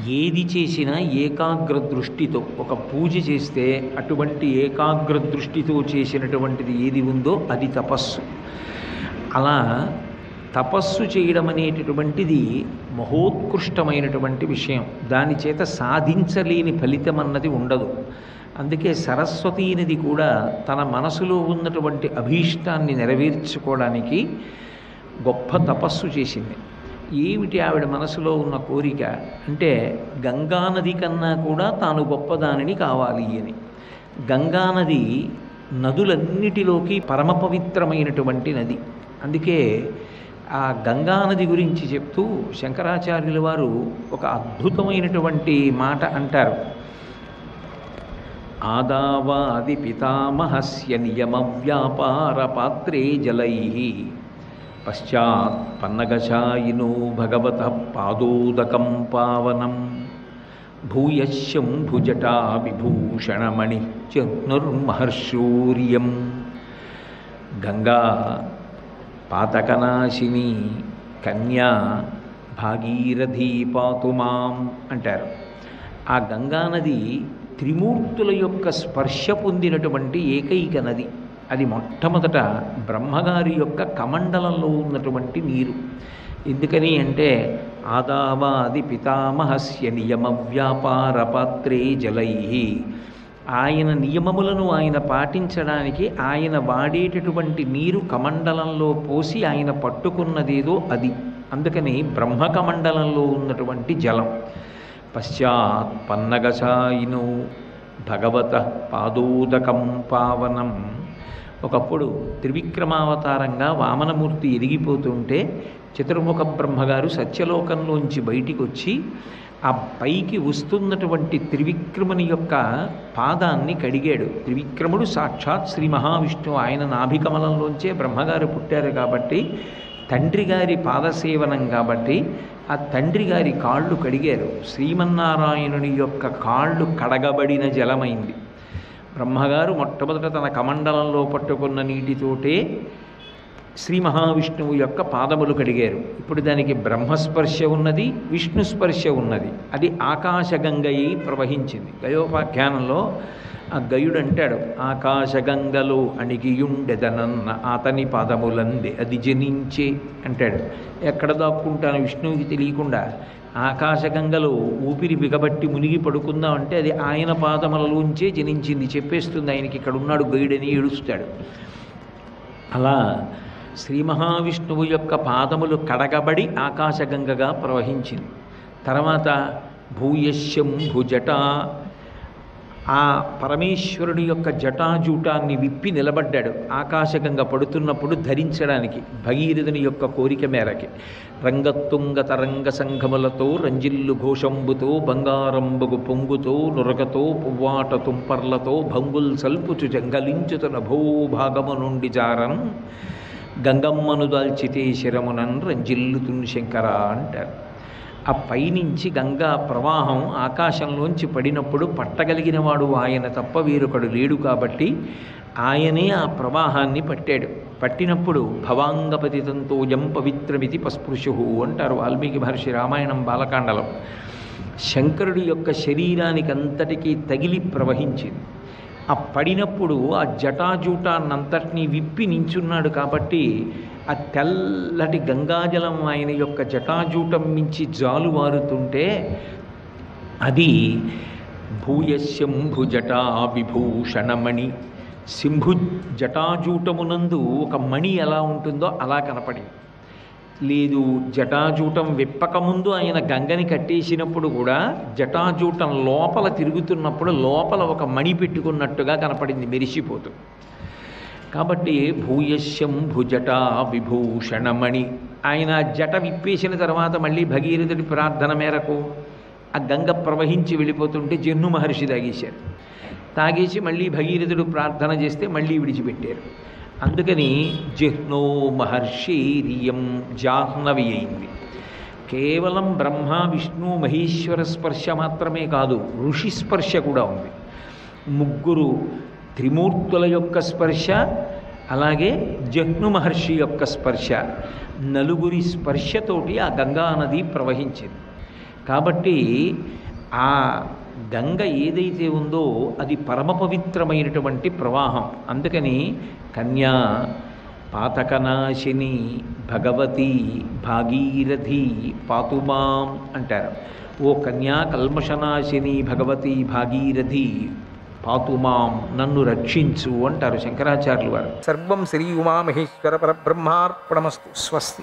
ఏది చేసినా ఏకాగ్ర దృష్టితో, ఒక పూజ చేస్తే అటువంటి ఏకాగ్ర దృష్టితో చేసినటువంటిది ఏది ఉందో అది తపస్సు. అలా తపస్సు చేయడం అనేటటువంటిది మహోత్కృష్టమైనటువంటి విషయం. దాని చేత సాధించలేని ఫలితం అన్నది ఉండదు. అందుకే సరస్వతీ నది కూడా తన మనసులో ఉన్నటువంటి అభీష్టాన్ని నెరవేర్చుకోవడానికి గొప్ప తపస్సు చేసింది. ఏమిటి ఆవిడ మనసులో ఉన్న కోరిక అంటే, గంగానది కన్నా కూడా తాను గొప్పదానిని కావాలి అని. గంగానది నదులన్నిటిలోకి పరమ పవిత్రమైనటువంటి నది. అందుకే ఆ గంగానది గురించి చెప్తూ శంకరాచార్యుల వారు ఒక అద్భుతమైనటువంటి మాట అంటారు. ఆదావాది పితామహస్య నియమ వ్యాపార పాత్రే జలై పశ్చాత్ పన్నగశాయినో భగవత పాదోదకం పావనం భూయశ్యం భుజటా విభూషణమణి చనుర్మహర్షూర్యం. గంగా పాతకనాశిని కన్యా భాగీరథీ పాతు మాం అంటారు. ఆ గంగానది త్రిమూర్తుల యొక్క స్పర్శ పొందినటువంటి ఏకైక నది. అది మొట్టమొదట బ్రహ్మగారి యొక్క కమండలంలో ఉన్నటువంటి నీరు. ఎందుకని అంటే, ఆదావాది పితామహస్య నియమ వ్యాపార పాత్రే జలై. ఆయన నియమములను ఆయన పాటించడానికి ఆయన వాడేటటువంటి నీరు కమండలంలో పోసి ఆయన పట్టుకున్నదేదో అది. అందుకని బ్రహ్మకమండలంలో ఉన్నటువంటి జలం. పశ్చాత్ పన్నగశాయినో భగవత పాదోదకం పావనం. ఒకప్పుడు త్రివిక్రమావతారంగా వామనమూర్తి ఎదిగిపోతుంటే చతుర్ముఖ బ్రహ్మగారు సత్యలోకంలోంచి బయటికి వచ్చి ఆ పైకి వస్తున్నటువంటి త్రివిక్రముని యొక్క పాదాన్ని కడిగాడు. త్రివిక్రముడు సాక్షాత్ శ్రీ మహావిష్ణువు. ఆయన నాభికమలంలోంచే బ్రహ్మగారు పుట్టారు కాబట్టి, తండ్రి గారి పాదసేవనం కాబట్టి ఆ తండ్రి గారి కాళ్ళు కడిగారు. శ్రీమన్నారాయణుని యొక్క కాళ్ళు కడగబడిన జలమైంది. బ్రహ్మగారు మొట్టమొదట తన కమండలంలో పట్టుకున్న నీటితోటే శ్రీ మహావిష్ణువు యొక్క పాదములు కడిగారు. ఇప్పుడు దానికి బ్రహ్మస్పర్శ ఉన్నది, విష్ణుస్పర్శ ఉన్నది. అది ఆకాశగంగయి ప్రవహించింది. గయోపాఖ్యానంలో ఆ గయుడు అంటాడు, ఆకాశగంగలో అణిగియుండెదనన్న అతని పాదములందే అది జనించే అంటాడు. ఎక్కడ దాక్కుంటాను విష్ణువుకి తెలియకుండా. ఆకాశగంగలో ఊపిరి బిగబట్టి మునిగి పడుకుందాం అంటే అది ఆయన పాదములలోంచే జనించింది చెప్పేస్తుంది. ఆయనకి ఇక్కడ ఉన్నాడు గయుడని ఏడుస్తాడు. అలా శ్రీ మహావిష్ణువు యొక్క పాదములు కడగబడి ఆకాశగంగగా ప్రవహించింది. తర్వాత భూయశ్యం భుజట, ఆ పరమేశ్వరుడి యొక్క జటాజూటాన్ని విప్పి నిలబడ్డాడు ఆకాశగంగ పడుతున్నప్పుడు ధరించడానికి భగీరథుని యొక్క కోరిక మేరకి. రంగతుంగ తరంగ సంఘములతో రంజిల్లు ఘోషంబుతో బంగారంబగు పొంగుతో నురగతో పువ్వాట తుంపర్లతో భంగుల్ సల్పుచు జంగలించుతున్న భూభాగము నుండి జారన్ గంగమ్మను దాల్చితే శిరమునన్ రంజిల్లుతున్ శంకర అంటారు. ఆ పైనుంచి గంగా ప్రవాహం ఆకాశంలోంచి పడినప్పుడు పట్టగలిగిన వాడు ఆయన తప్ప వేరొకడు లేడు కాబట్టి ఆయనే ఆ ప్రవాహాన్ని పట్టాడు. పట్టినప్పుడు భవాంగపతితంతోయం పవిత్రమితి పస్పృశు అంటారు వాల్మీకి మహర్షి రామాయణం బాలకాండలో. శంకరుడి యొక్క శరీరానికి అంతటికీ తగిలి ప్రవహించింది. ఆ పడినప్పుడు ఆ జటాజూటాన్నంతటినీ విప్పి నించున్నాడు కాబట్టి ఆ తెల్లటి గంగాజలం ఆయన యొక్క జటాజూటం మించి జాలువారుతుంటే అది భూయశంభు జటా విభూషణమణి. సింభు జటాజూటమునందు ఒక మణి ఎలా ఉంటుందో అలా కనపడింది. లేదు, జటాజూటం విప్పకముందు ఆయన గంగని కట్టేసినప్పుడు కూడా జటాజూటం లోపల తిరుగుతున్నప్పుడు లోపల ఒక మణి పెట్టుకున్నట్టుగా కనపడింది మెరిసిపోతూ. కాబట్టి భూయశంభు జటా విభూషణమణి. ఆయన జట విప్పేసిన తర్వాత మళ్ళీ భగీరథుడి ప్రార్థన మేరకు ఆ గంగ ప్రవహించి వెళ్ళిపోతుంటే జహ్ను మహర్షి తాగేశారు. తాగేసి మళ్ళీ భగీరథుడు ప్రార్థన చేస్తే మళ్ళీ విడిచిపెట్టారు. అందుకని జహ్నో మహర్షిరియం జాహ్నవి అయింది. కేవలం బ్రహ్మ విష్ణు మహేశ్వర స్పర్శ మాత్రమే కాదు, ఋషి స్పర్శ కూడా ఉంది. ముగ్గురు త్రిమూర్తుల యొక్క స్పర్శ, అలాగే జహ్ను మహర్షి యొక్క స్పర్శ, నలుగురి స్పర్శతోటి ఆ గంగానది ప్రవహించింది. కాబట్టి ఆ గంగ ఏదైతే ఉందో అది పరమ పవిత్రమైనటువంటి ప్రవాహం. అందుకని కన్యా పాతకనాశిని భగవతి భాగీరథి పాతుమాం అంటారు. ఓ కన్యా కల్మషనాశిని భగవతి భాగీరథి పాతుమాం, నన్ను రక్షించు అంటారు శంకరాచార్యులు వారు. సర్వం శ్రీ ఉమామహేశ్వర పరబ్రహ్మార్పణమస్తు. స్వస్తి.